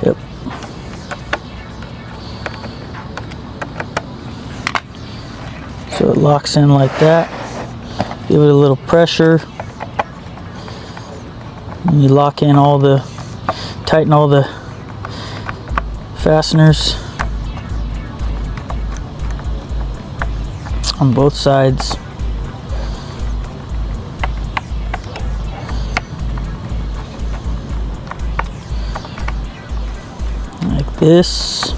Yep. So it locks in like that. Give it a little pressure. And you lock in all the, tighten all the fasteners on both sides. Like this.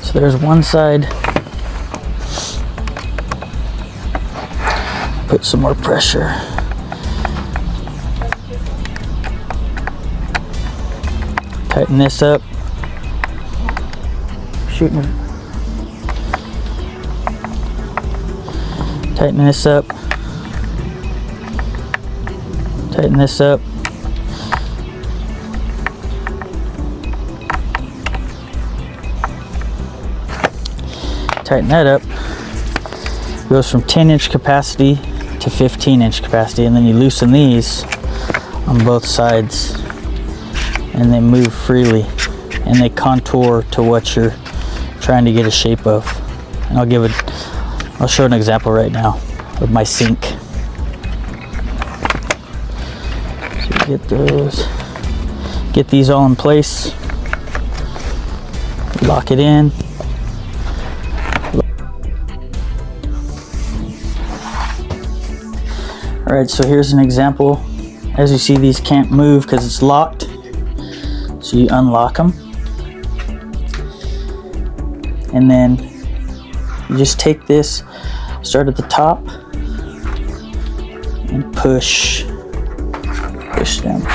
So there's one side. Put some more pressure. Tighten this up. Shooting. Tighten this up. Tighten this up. Tighten that up. Goes from 10-inch capacity to 15-inch capacity, and then you loosen these on both sides and they move freely and they contour to what you're trying to get a shape of. And I'll show an example right now of my sink. So you get these all in place, lock it in. Alright, so here's an example. As you see, these can't move because it's locked. So you unlock them. And then you just take this, start at the top, and push them.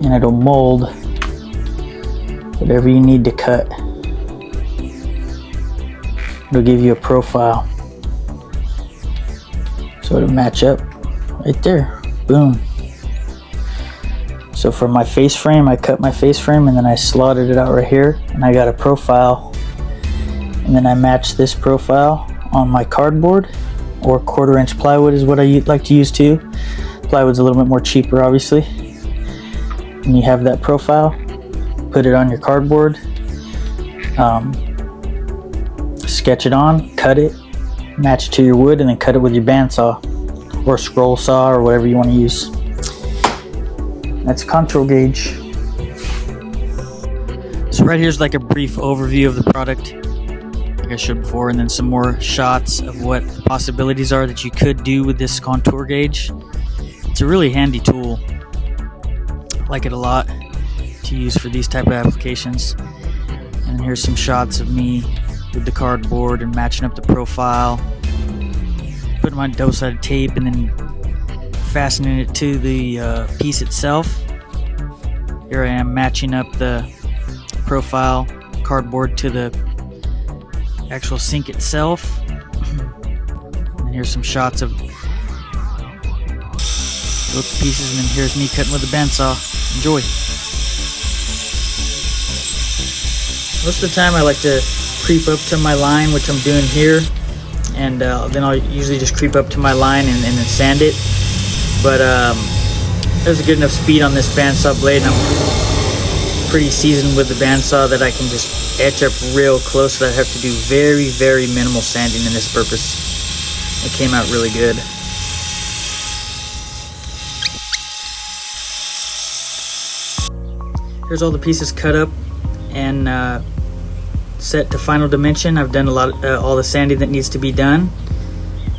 And it'll mold whatever you need to cut. It'll give you a profile. So it'll match up right there. Boom. So for my face frame, I cut my face frame and then I slotted it out right here, and I got a profile. And then I matched this profile on my cardboard, or 1/4-inch plywood is what I like to use too. Plywood's a little bit more cheaper, obviously. And you have that profile, put it on your cardboard, sketch it on, cut it, match it to your wood, and then cut it with your bandsaw or scroll saw or whatever you want to use. That's contour gauge. So right here's like a brief overview of the product, like I showed before, and then some more shots of what the possibilities are that you could do with this contour gauge. It's a really handy tool. I like it a lot to use for these type of applications. And then here's some shots of me with the cardboard and matching up the profile, putting my double-sided tape and then fastening it to the piece itself. Here I am matching up the profile cardboard to the actual sink itself. And here's some shots of those pieces, and then here's me cutting with a bandsaw. Enjoy. Most of the time I like to creep up to my line, which I'm doing here, and then I'll usually just creep up to my line and then sand it. But there's a good enough speed on this bandsaw blade, and I'm pretty seasoned with the bandsaw that I can just etch up real close, so that I have to do very, very minimal sanding in this purpose. It came out really good. Here's all the pieces cut up and set to final dimension. I've done a lot, all the sanding that needs to be done,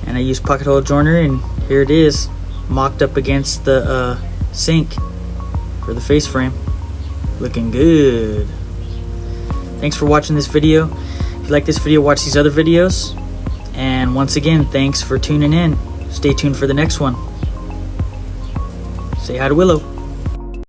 and I use pocket hole joinery, and here it is, mocked up against the sink for the face frame. Looking good. Thanks for watching this video. If you like this video, watch these other videos. And once again, thanks for tuning in. Stay tuned for the next one. Say hi to Willow.